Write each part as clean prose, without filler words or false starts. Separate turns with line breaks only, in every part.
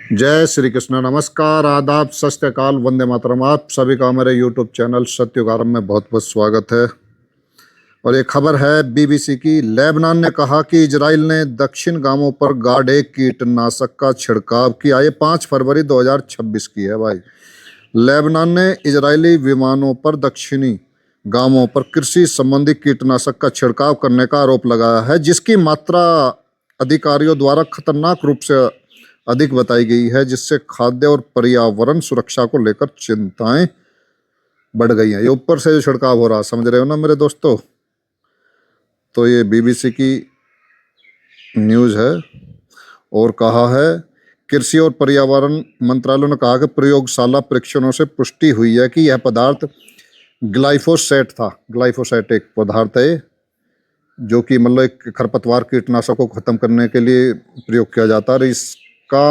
जय श्री कृष्ण। नमस्कार, आदाब, सत श्री अकाल, वंदे मातरम। आप सभी का हमारे यूट्यूब चैनल सत्युगारम में बहुत बहुत स्वागत है। और ये खबर है बीबीसी की। लेबनान ने कहा कि इजराइल ने दक्षिण गांवों पर गाढ़े कीटनाशक का छिड़काव किया। ये 5 फरवरी 2026 की है भाई। लेबनान ने इजरायली विमानों पर दक्षिणी गांवों पर कृषि संबंधी कीटनाशक का छिड़काव करने का आरोप लगाया है, जिसकी मात्रा अधिकारियों द्वारा खतरनाक रूप से अधिक बताई गई है, जिससे खाद्य और पर्यावरण सुरक्षा को लेकर चिंताएं बढ़ गई हैं। ये ऊपर से जो छिड़काव हो रहा, समझ रहे हो ना मेरे दोस्तों। तो ये बीबीसी की न्यूज़ है। और कहा है, कृषि और पर्यावरण मंत्रालय ने कहा कि प्रयोगशाला परीक्षणों से पुष्टि हुई है कि यह पदार्थ ग्लाइफोसेट था। ग्लाइफोसेट एक पदार्थ है जो कि मतलब एक खरपतवार कीटनाशक को खत्म करने के लिए प्रयोग किया जाता है। और इसका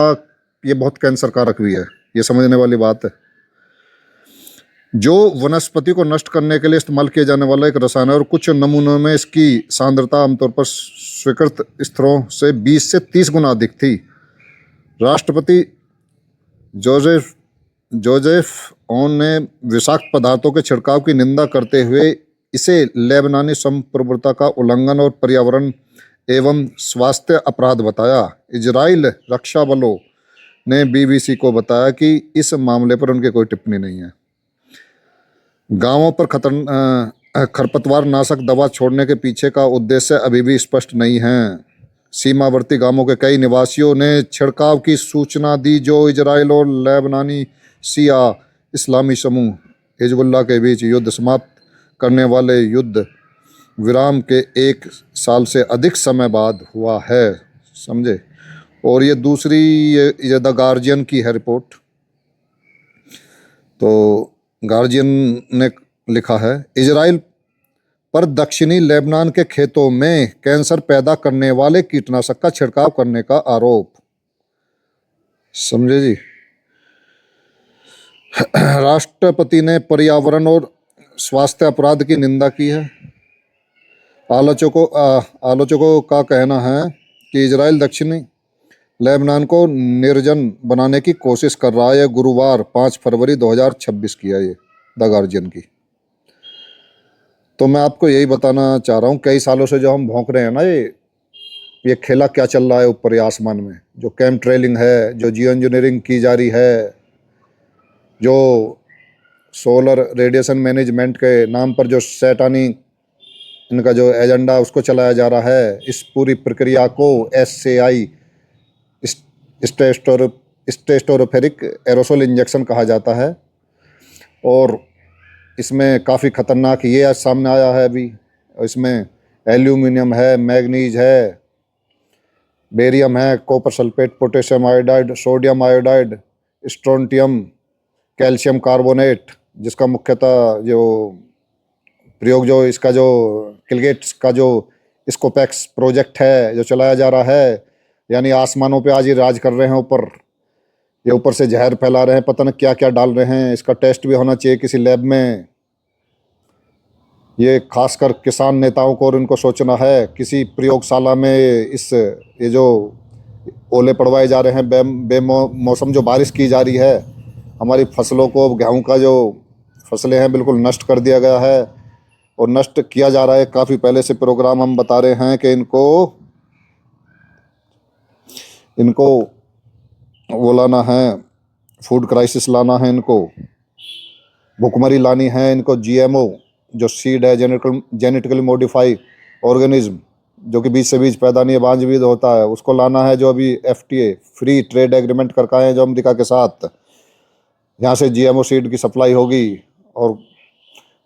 ये बहुत कैंसर कारक भी है, ये समझने वाली बात है। जो वनस्पति को नष्ट करने के लिए इस्तेमाल किया जाने वाला एक रसायन है और कुछ नमूनों में इसकी सांद्रता आमतौर पर स्वीकृत स्तरों से 20 से 30 गुना अधिक थी। राष्ट्रपति जोसेफ जोसेफ ओन ने विषाक्त पदार्थों के छिड़काव की निंदा करते हुए इसे लेबनानी संप्रभुता का उल्लंघन और पर्यावरण एवं स्वास्थ्य अपराध बताया। इजराइल रक्षा बलों ने बीबीसी को बताया कि इस मामले पर उनकी कोई टिप्पणी नहीं है। गांवों पर खरपतवार नाशक दवा छोड़ने के पीछे का उद्देश्य अभी भी स्पष्ट नहीं है। सीमावर्ती गांवों के कई निवासियों ने छिड़काव की सूचना दी, जो इजराइल और लेबनानी शिया इस्लामी समूह हिजबुल्लाह के बीच युद्ध समाप्त करने वाले युद्ध विराम के 1 साल से अधिक समय बाद हुआ है। समझे। और ये दूसरी ये द गार्जियन की है रिपोर्ट। तो गार्जियन ने लिखा है, इजराइल पर दक्षिणी लेबनान के खेतों में कैंसर पैदा करने वाले कीटनाशक का छिड़काव करने का आरोप। समझे जी। राष्ट्रपति ने पर्यावरण और स्वास्थ्य अपराध की निंदा की है। आलोचकों का कहना है कि इजराइल दक्षिणी लेबनान को निर्जन बनाने की कोशिश कर रहा है। गुरुवार 5 फरवरी 2026 की है ये द गार्जियन की। तो मैं आपको यही बताना चाह रहा हूँ, कई सालों से जो हम भौंक रहे हैं ना, ये खेला क्या चल रहा है ऊपर ये आसमान में। जो कैम ट्रेलिंग है, जो जियो इंजीनियरिंग की जा रही है, जो सोलर रेडिएशन मैनेजमेंट के नाम पर जो शैतानी इनका जो एजेंडा उसको चलाया जा रहा है, इस पूरी प्रक्रिया को SAI स्टेस्टोरोफेरिक एरोसोल इंजेक्शन कहा जाता है। और इसमें काफ़ी ख़तरनाक ये आज सामने आया है अभी। इसमें एल्यूमिनियम है, मैग्नीज है, बेरियम है, copper sulphate, potassium iodide, sodium iodide, strontium, calcium carbonate, जिसका मुख्यतः जो प्रयोग जो इसका जो किलगेट्स का जो स्कोपेक्स प्रोजेक्ट है जो चलाया जा रहा है, यानी आसमानों पे आज ये राज कर रहे हैं ऊपर। ये ऊपर से जहर फैला रहे हैं, पता नहीं क्या क्या डाल रहे हैं। इसका टेस्ट भी होना चाहिए किसी लैब में। ये खासकर किसान नेताओं को और इनको सोचना है, किसी प्रयोगशाला में ये जो ओले पड़वाए जा रहे हैं, बेमौसम जो बारिश की जा रही है, हमारी फसलों को, गेहूं का जो फसलें हैं बिल्कुल नष्ट कर दिया गया है और नष्ट किया जा रहा है। काफ़ी पहले से प्रोग्राम हम बता रहे हैं कि इनको वो लाना है, फूड क्राइसिस लाना है, इनको भुखमरी लानी है, इनको GMO जो सीड है, जेनेटिकली मॉडिफाई ऑर्गेनिज्म, जो कि बीज से बीज पैदा नहीं है, बांझ बीज होता है, उसको लाना है। जो अभी FTA फ्री ट्रेड एग्रीमेंट कर का है जो अमेरिका के साथ, यहाँ से GMO सीड की सप्लाई होगी और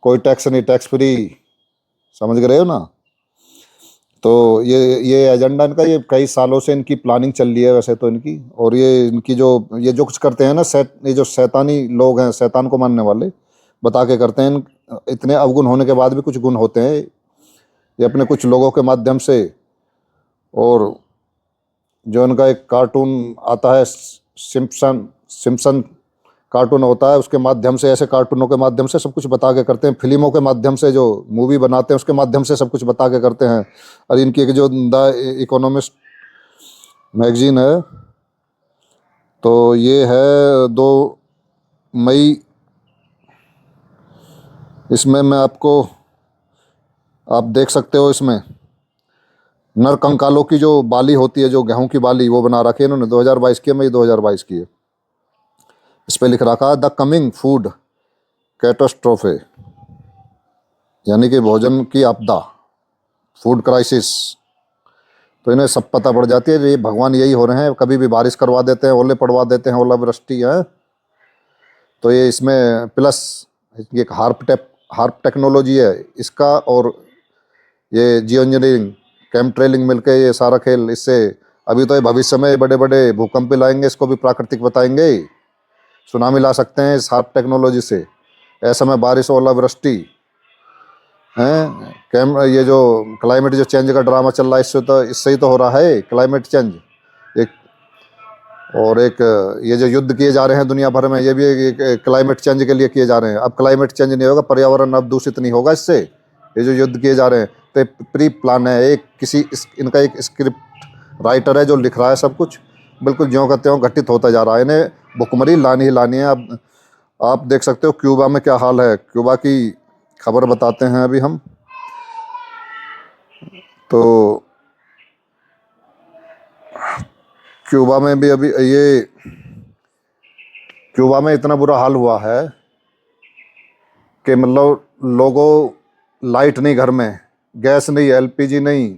कोई टैक्स नहीं, टैक्स फ्री। समझ रहे हो ना। तो ये एजेंडा इनका, ये कई सालों से इनकी प्लानिंग चल रही है वैसे तो इनकी। और ये इनकी ये जो कुछ करते हैं ना, ये जो शैतानी लोग हैं, शैतान को मानने वाले, बता के करते हैं। इतने अवगुण होने के बाद भी कुछ गुण होते हैं ये अपने कुछ लोगों के माध्यम से। और जो इनका एक कार्टून आता है, सिम्पसन कार्टून होता है, उसके माध्यम से, ऐसे कार्टूनों के माध्यम से सब कुछ बता के करते हैं। फिल्मों के माध्यम से जो मूवी बनाते हैं उसके माध्यम से सब कुछ बता के करते हैं। और इनकी एक जो द इकोनॉमिस्ट मैगजीन है, तो ये है 2 मई। इसमें मैं आपको, आप देख सकते हो, इसमें नर कंकालों की जो बाली होती है, जो गेहूं की बाली, वो बना रखी है इन्होंने। 2022 की है, मई 2022 की है। इस पे लिख रखा है द कमिंग फूड कैटास्ट्रोफे, यानी कि भोजन की आपदा, फूड क्राइसिस। तो इन्हें सब पता पड़ जाती है, ये भगवान यही हो रहे हैं, कभी भी बारिश करवा देते हैं, ओले पड़वा देते हैं, ओलावृष्टि है। तो ये इसमें प्लस ये एक हार्प टेक्नोलॉजी है इसका, और ये जियो इंजीनियरिंग, केम ट्रेलिंग मिलके ये सारा खेल, इससे अभी तो ये भविष्य में बड़े बड़े भूकंप भी लाएंगे, इसको भी प्राकृतिक बताएंगे, सुनामी ला सकते हैं इस हार्प टेक्नोलॉजी से। ऐसा में बारिश, ओलावृष्टि हैं, ये जो क्लाइमेट जो चेंज का ड्रामा चल रहा है, इससे ही तो हो रहा है क्लाइमेट चेंज। एक और एक ये जो युद्ध किए जा रहे हैं दुनिया भर में, ये भी एक क्लाइमेट चेंज के लिए किए जा रहे हैं। अब क्लाइमेट चेंज नहीं होगा, पर्यावरण अब दूषित नहीं होगा इससे। ये जो युद्ध किए जा रहे हैं तो प्री प्लान है, एक इनका एक स्क्रिप्ट राइटर है जो लिख रहा है सब कुछ, बिल्कुल ज्यों का त्यों घटित होता जा रहा है। इन्हें भुखमरी लानी ही लानी है। अब आप देख सकते हो क्यूबा में क्या हाल है। क्यूबा की खबर बताते हैं अभी हम। तो क्यूबा में भी अभी ये क्यूबा में इतना बुरा हाल हुआ है कि मतलब लोगों, लाइट नहीं घर में, गैस नहीं, एलपीजी नहीं,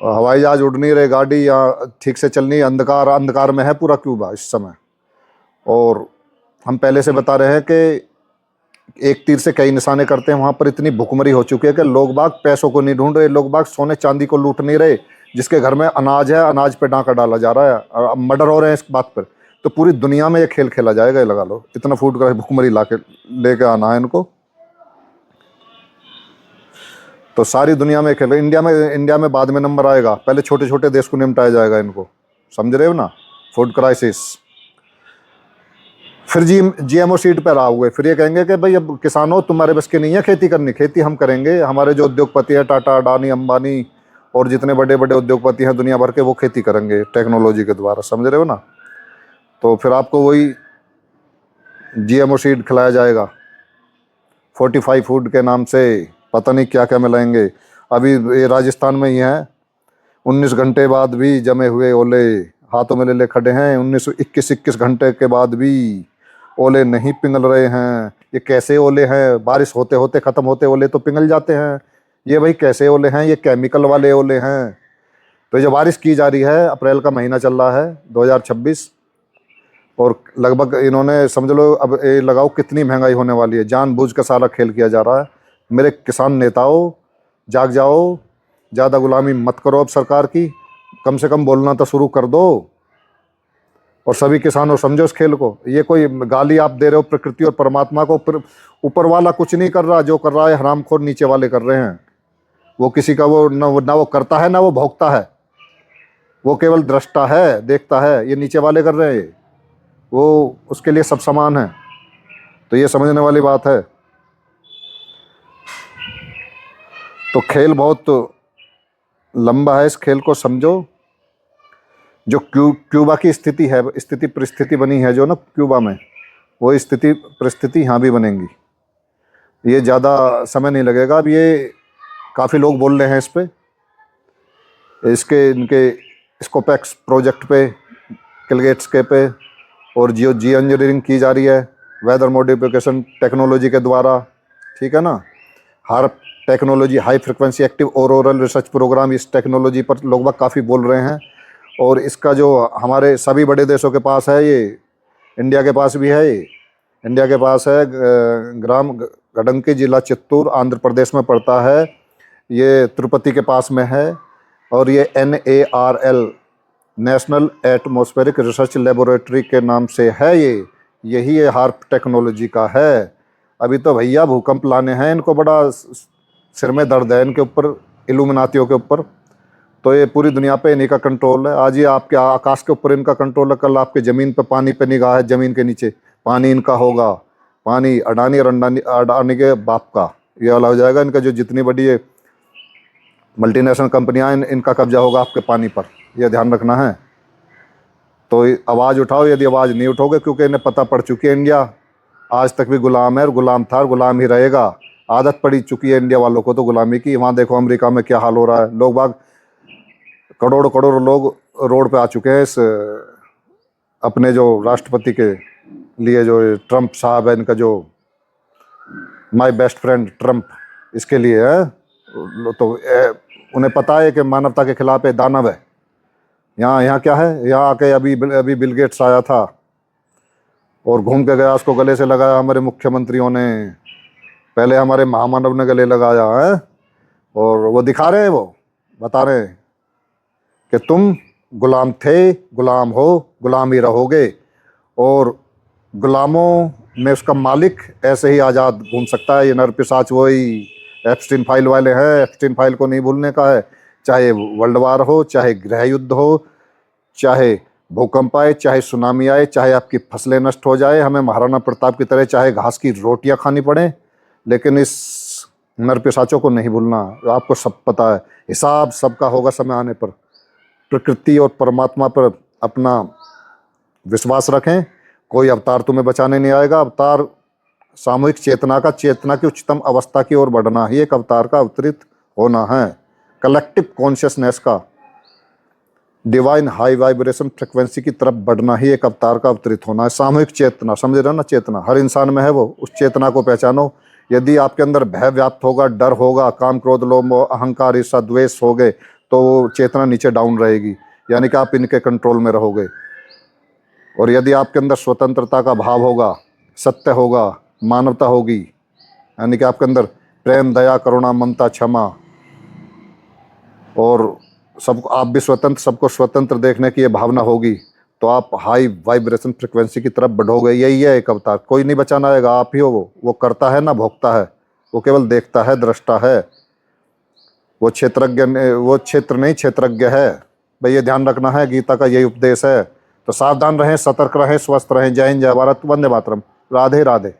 हवाई जहाज उड़ नहीं रहे, गाड़ी या ठीक से चल नहीं, अंधकार अंधकार में है पूरा क्यूबा इस समय। और हम पहले से बता रहे हैं कि एक तीर से कई निशाने करते हैं। वहाँ पर इतनी भुखमरी हो चुकी है कि लोग बाग पैसों को नहीं ढूंढ रहे, लोग बाग सोने चांदी को लूट नहीं रहे। जिसके घर में अनाज है, अनाज पे डाका डाला जा रहा है, और अब मर्डर हो रहे हैं इस बात पर। तो पूरी दुनिया में ये खेल खेला जाएगा, ये लगा लो। इतना फूड का भुखमरी ला के लेके आना है इनको। तो सारी दुनिया में खेल, इंडिया में बाद में नंबर आएगा, पहले छोटे छोटे देश को निपटाया जाएगा इनको, समझ रहे हो ना। Food crisis. फिर जीएमओ सीट पर आ हुए, फिर ये कहेंगे कि भाई अब किसानों तुम्हारे बस की नहीं है खेती करनी, खेती हम करेंगे। हमारे जो उद्योगपति हैं, टाटा, अडानी, अंबानी और जितने बड़े बड़े उद्योगपति हैं दुनिया भर के, वो खेती करेंगे टेक्नोलॉजी के द्वारा, समझ रहे हो ना। तो फिर आपको वही जीएमओ सीड खिलाया जाएगा, 45 फूड के नाम से, पता नहीं क्या क्या मिलाएंगे। अभी ये राजस्थान में ही है, 19 घंटे बाद भी जमे हुए ओले हाथों में ले ले खड़े हैं। 21 घंटे के बाद भी ओले नहीं पिघल रहे हैं। ये कैसे ओले हैं? बारिश होते होते ख़त्म होते ओले तो पिघल जाते हैं। ये भाई कैसे ओले हैं? ये केमिकल वाले ओले हैं। तो जो बारिश की जा रही है, अप्रैल का महीना चल रहा है 2026, और लगभग इन्होंने समझ लो अब ये लगाओ कितनी महंगाई होने वाली है। जानबूझ कर सारा खेल किया जा रहा है। मेरे किसान नेताओं, जाग जाओ, ज़्यादा गुलामी मत करो अब सरकार की, कम से कम बोलना तो शुरू कर दो। और सभी किसानों समझो इस खेल को। ये कोई गाली आप दे रहे हो प्रकृति और परमात्मा को, ऊपर वाला कुछ नहीं कर रहा। जो कर रहा है हरामखोर नीचे वाले कर रहे हैं। वो किसी का वो ना वो करता है, ना वो भोगता है। वो केवल दृष्टा है, देखता है। ये नीचे वाले कर रहे हैं, वो उसके लिए सब समान है। तो ये समझने वाली बात है। तो खेल बहुत लंबा है, इस खेल को समझो। जो क्यूबा की स्थिति है, स्थिति परिस्थिति बनी है जो ना क्यूबा में, वो स्थिति परिस्थिति यहाँ भी बनेंगी। ये ज़्यादा समय नहीं लगेगा। अब ये काफ़ी लोग बोल रहे हैं इस पे, इनके स्कोपेक्स प्रोजेक्ट पे, किलगेट्स पे, और जियो इंजीनियरिंग की जा रही है वेदर मॉडिफिकेशन टेक्नोलॉजी के द्वारा, ठीक है ना। HAARP technology, high frequency active auroral research program, इस टेक्नोलॉजी पर लोग बाग काफ़ी बोल रहे हैं। और इसका जो हमारे सभी बड़े देशों के पास है, ये इंडिया के पास भी है। इंडिया के पास है, ग्राम गडंकी जिला चित्तूर आंध्र प्रदेश में पड़ता है। ये तिरुपति के पास में है। और ये NARL national atmospheric research laboratory के नाम से है। यही ये हार्प टेक्नोलॉजी का है। अभी तो भैया भूकंप लाने हैं इनको, बड़ा सिर में दर्द है इनके ऊपर, इल्यूमिनातियों के ऊपर। तो ये पूरी दुनिया पे इन्हीं का कंट्रोल है। आज ये आपके आकाश के ऊपर इनका कंट्रोल है, कल आपके ज़मीन पे पानी पे निगाह है, ज़मीन के नीचे पानी इनका होगा। पानी अडानी और अडानी के बाप का ये वाला हो जाएगा। इनका जो जितनी बड़ी ये मल्टीनेशनल कंपनियां, इनका कब्जा होगा आपके पानी पर, यह ध्यान रखना है। तो आवाज़ उठाओ, यदि आवाज़ नहीं उठोगे, क्योंकि इन्हें पता पड़ चुकी है इंडिया आज तक भी गुलाम है और गुलाम था और गुलाम ही रहेगा। आदत पड़ी चुकी है इंडिया वालों को तो गुलामी की। वहाँ देखो अमेरिका में क्या हाल हो रहा है, लोग बाग करोड़ों करोड़ लोग रोड पे आ चुके हैं इस अपने जो राष्ट्रपति के लिए, जो ट्रंप साहब है, इनका जो माय बेस्ट फ्रेंड ट्रंप, इसके लिए है। तो उन्हें पता है कि मानवता के खिलाफ ये दानव है। यहाँ क्या है, यहाँ आके अभी बिल गेट्स आया था और घूम के गया, उसको गले से लगाया हमारे मुख्यमंत्रियों ने, पहले हमारे महामानव ने गले लगाया है। और वो दिखा रहे हैं, वो बता रहे हैं कि तुम गुलाम थे, गुलाम हो, गुलाम ही रहोगे, और गुलामों में उसका मालिक ऐसे ही आज़ाद घूम सकता है। ये नरपिशाच वही एप्स्टीन फाइल वाले हैं। एप्स्टीन फाइल को नहीं भूलने का है, चाहे वर्ल्ड वार हो, चाहे गृह युद्ध हो, चाहे भूकंप आए, चाहे सुनामी आए, चाहे आपकी फसलें नष्ट हो जाए, हमें महाराणा प्रताप की तरह चाहे घास की रोटियां खानी पड़े, लेकिन इस नरपिशाचों को नहीं भूलना। आपको सब पता है, हिसाब सबका होगा समय आने पर। प्रकृति और परमात्मा पर अपना विश्वास रखें, कोई अवतार तुम्हें बचाने नहीं आएगा। अवतार सामूहिक चेतना का, चेतना की उच्चतम अवस्था की ओर बढ़ना ही एक अवतार का अवतरित होना है। कलेक्टिव कॉन्शियसनेस का डिवाइन हाई वाइब्रेशन फ्रिक्वेंसी की तरफ बढ़ना ही एक अवतार का अवतरित होना है। सामूहिक चेतना, समझ रहे हो ना, चेतना हर इंसान में है, वो उस चेतना को पहचानो। यदि आपके अंदर भय व्याप्त होगा, डर होगा, काम क्रोध लोभ मोह अहंकार ईर्ष्या द्वेष हो गए, तो वो चेतना नीचे डाउन रहेगी, यानी कि आप इनके कंट्रोल में रहोगे। और यदि आपके अंदर स्वतंत्रता का भाव होगा, सत्य होगा, मानवता होगी, यानी कि आपके अंदर प्रेम, दया, करुणा, ममता, क्षमा, और सब आप भी स्वतंत्र, सबको स्वतंत्र देखने की ये भावना होगी, तो आप हाई वाइब्रेशन फ्रिक्वेंसी की तरफ बढ़ोगे। यही है एक अवतार। कोई नहीं बचाना आएगा, आप ही हो वो करता है ना भोगता है, वो केवल देखता है, दृष्टा है। वो क्षेत्र नहीं क्षेत्रज्ञ है। भाई ये ध्यान रखना है, गीता का यही उपदेश है। तो सावधान रहें, सतर्क रहें, स्वस्थ रहें। जय हिंद, जय भारत, वंदे मातरम, राधे राधे।